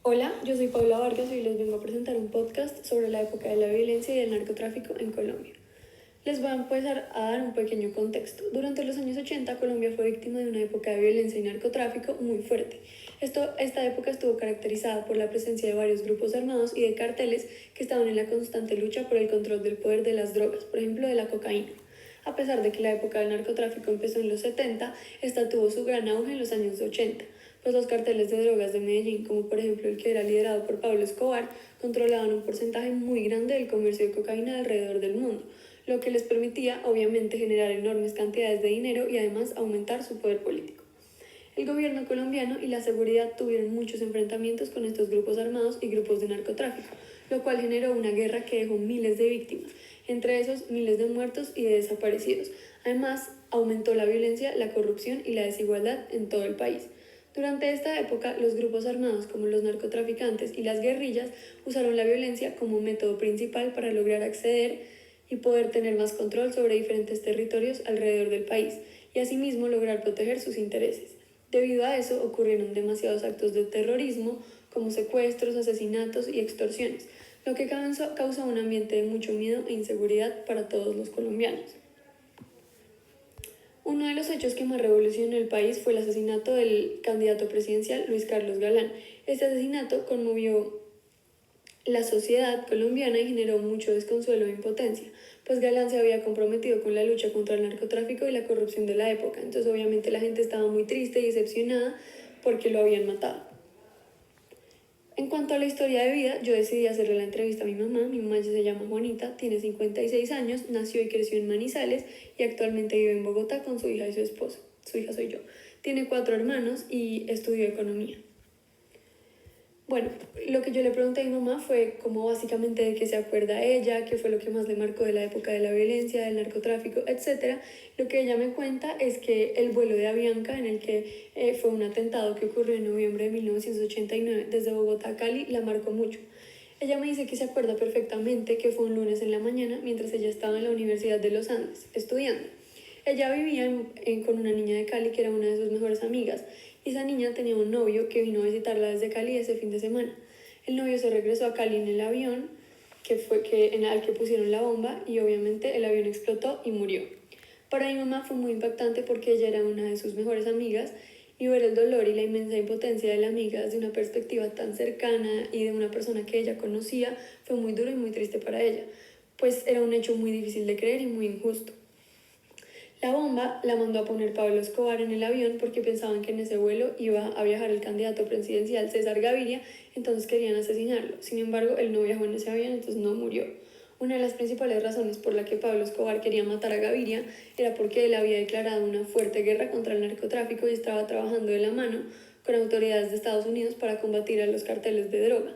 Hola, yo soy Paula Vargas y les vengo a presentar un podcast sobre la época de la violencia y el narcotráfico en Colombia. Les voy a empezar a dar un pequeño contexto. Durante los años 80, Colombia fue víctima de una época de violencia y narcotráfico muy fuerte. Esta época estuvo caracterizada por la presencia de varios grupos armados y de carteles que estaban en la constante lucha por el control del poder de las drogas, por ejemplo de la cocaína. A pesar de que la época del narcotráfico empezó en los 70, esta tuvo su gran auge en los años 80, pues los carteles de drogas de Medellín, como por ejemplo el que era liderado por Pablo Escobar, controlaban un porcentaje muy grande del comercio de cocaína alrededor del mundo, lo que les permitía obviamente generar enormes cantidades de dinero y además aumentar su poder político. El gobierno colombiano y la seguridad tuvieron muchos enfrentamientos con estos grupos armados y grupos de narcotráfico, lo cual generó una guerra que dejó miles de víctimas, entre esos miles de muertos y de desaparecidos. Además, aumentó la violencia, la corrupción y la desigualdad en todo el país. Durante esta época, los grupos armados como los narcotraficantes y las guerrillas usaron la violencia como método principal para lograr acceder y poder tener más control sobre diferentes territorios alrededor del país y asimismo lograr proteger sus intereses. Debido a eso ocurrieron demasiados actos de terrorismo como secuestros, asesinatos y extorsiones, lo que causó un ambiente de mucho miedo e inseguridad para todos los colombianos. Uno de los hechos que más revolucionó el país fue el asesinato del candidato presidencial Luis Carlos Galán. Este asesinato conmovió la sociedad colombiana y generó mucho desconsuelo e impotencia, pues Galán se había comprometido con la lucha contra el narcotráfico y la corrupción de la época, entonces obviamente la gente estaba muy triste y decepcionada porque lo habían matado. En cuanto a la historia de vida, yo decidí hacerle la entrevista a mi mamá. Mi mamá se llama Juanita, tiene 56 años, nació y creció en Manizales y actualmente vive en Bogotá con su hija y su esposo. Su hija soy yo. Tiene 4 hermanos y estudió economía. Bueno, lo que yo le pregunté a mi mamá fue como básicamente de qué se acuerda ella, qué fue lo que más le marcó de la época de la violencia, del narcotráfico, etc. Lo que ella me cuenta es que el vuelo de Avianca, en el que fue un atentado que ocurrió en noviembre de 1989 desde Bogotá a Cali, la marcó mucho. Ella me dice que se acuerda perfectamente que fue un lunes en la mañana mientras ella estaba en la Universidad de los Andes estudiando. Ella vivía con una niña de Cali que era una de sus mejores amigas y esa niña tenía un novio que vino a visitarla desde Cali ese fin de semana. El novio se regresó a Cali en el avión al que pusieron la bomba y obviamente el avión explotó y murió. Para mi mamá fue muy impactante porque ella era una de sus mejores amigas y ver el dolor y la inmensa impotencia de la amiga desde una perspectiva tan cercana y de una persona que ella conocía fue muy duro y muy triste para ella, pues era un hecho muy difícil de creer y muy injusto. La bomba la mandó a poner Pablo Escobar en el avión porque pensaban que en ese vuelo iba a viajar el candidato presidencial César Gaviria, entonces querían asesinarlo. Sin embargo, él no viajó en ese avión, entonces no murió. Una de las principales razones por la que Pablo Escobar quería matar a Gaviria era porque él había declarado una fuerte guerra contra el narcotráfico y estaba trabajando de la mano con autoridades de Estados Unidos para combatir a los carteles de droga.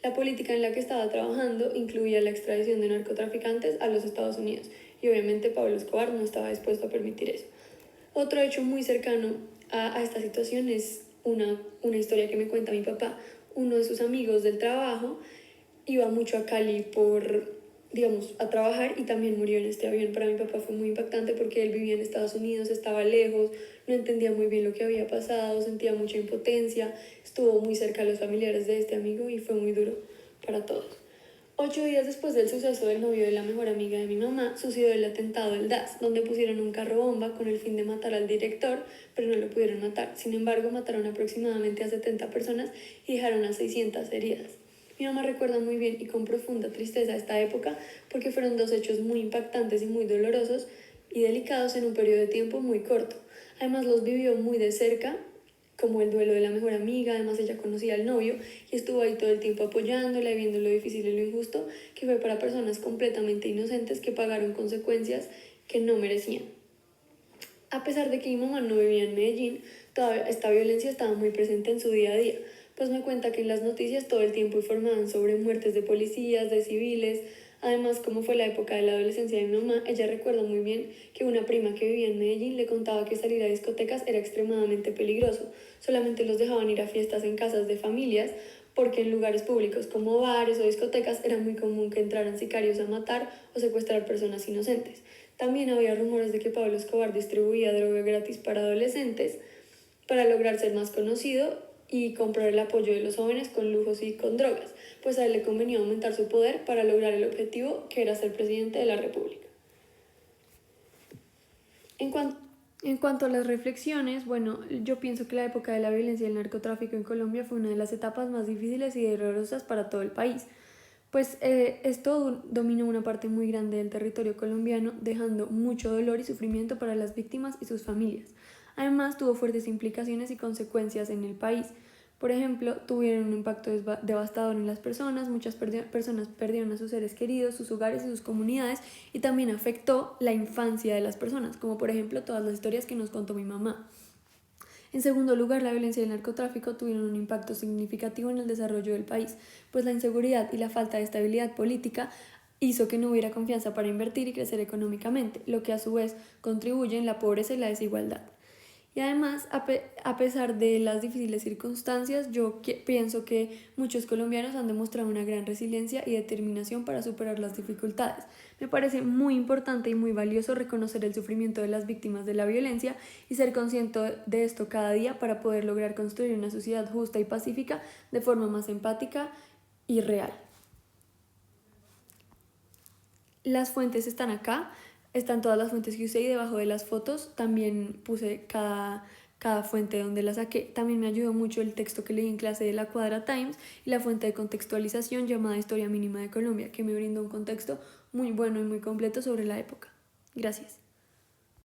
La política en la que estaba trabajando incluía la extradición de narcotraficantes a los Estados Unidos y obviamente Pablo Escobar no estaba dispuesto a permitir eso. Otro hecho muy cercano a esta situación es una historia que me cuenta mi papá. Uno de sus amigos del trabajo iba mucho a Cali a trabajar y también murió en este avión. Para mi papá fue muy impactante porque él vivía en Estados Unidos, estaba lejos, no entendía muy bien lo que había pasado, sentía mucha impotencia, estuvo muy cerca a los familiares de este amigo y fue muy duro para todos. 8 días después del suceso del novio de la mejor amiga de mi mamá, sucedió el atentado del DAS, donde pusieron un carro bomba con el fin de matar al director, pero no lo pudieron matar. Sin embargo, mataron aproximadamente a 70 personas y dejaron a 600 heridas. Mi mamá recuerda muy bien y con profunda tristeza esta época porque fueron 2 hechos muy impactantes y muy dolorosos y delicados en un periodo de tiempo muy corto. Además, los vivió muy de cerca, como el duelo de la mejor amiga. Además ella conocía al novio y estuvo ahí todo el tiempo apoyándola y viendo lo difícil y lo injusto que fue para personas completamente inocentes que pagaron consecuencias que no merecían. A pesar de que mi mamá no vivía en Medellín, toda esta violencia estaba muy presente en su día a día, pues me cuenta que en las noticias todo el tiempo informaban sobre muertes de policías, de civiles. Además, como fue la época de la adolescencia de mi mamá, ella recuerda muy bien que una prima que vivía en Medellín le contaba que salir a discotecas era extremadamente peligroso. Solamente los dejaban ir a fiestas en casas de familias, porque en lugares públicos como bares o discotecas era muy común que entraran sicarios a matar o secuestrar personas inocentes. También había rumores de que Pablo Escobar distribuía droga gratis para adolescentes para lograr ser más conocido y comprar el apoyo de los jóvenes con lujos y con drogas, pues a él le convenía aumentar su poder para lograr el objetivo que era ser presidente de la República. En cuanto a las reflexiones, bueno, yo pienso que la época de la violencia y el narcotráfico en Colombia fue una de las etapas más difíciles y dolorosas para todo el país, pues esto dominó una parte muy grande del territorio colombiano, dejando mucho dolor y sufrimiento para las víctimas y sus familias. Además, tuvo fuertes implicaciones y consecuencias en el país. Por ejemplo, tuvieron un impacto devastador en las personas, muchas personas perdieron a sus seres queridos, sus hogares y sus comunidades, y también afectó la infancia de las personas, como por ejemplo todas las historias que nos contó mi mamá. En segundo lugar, la violencia y el narcotráfico tuvieron un impacto significativo en el desarrollo del país, pues la inseguridad y la falta de estabilidad política hizo que no hubiera confianza para invertir y crecer económicamente, lo que a su vez contribuye en la pobreza y la desigualdad. Y además, a pesar de las difíciles circunstancias, yo pienso que muchos colombianos han demostrado una gran resiliencia y determinación para superar las dificultades. Me parece muy importante y muy valioso reconocer el sufrimiento de las víctimas de la violencia y ser consciente de esto cada día para poder lograr construir una sociedad justa y pacífica de forma más empática y real. Las fuentes están acá. Están todas las fuentes que usé y debajo de las fotos también puse cada fuente donde la saqué. También me ayudó mucho el texto que leí en clase de la Cuadra Times y la fuente de contextualización llamada Historia Mínima de Colombia, que me brindó un contexto muy bueno y muy completo sobre la época. Gracias.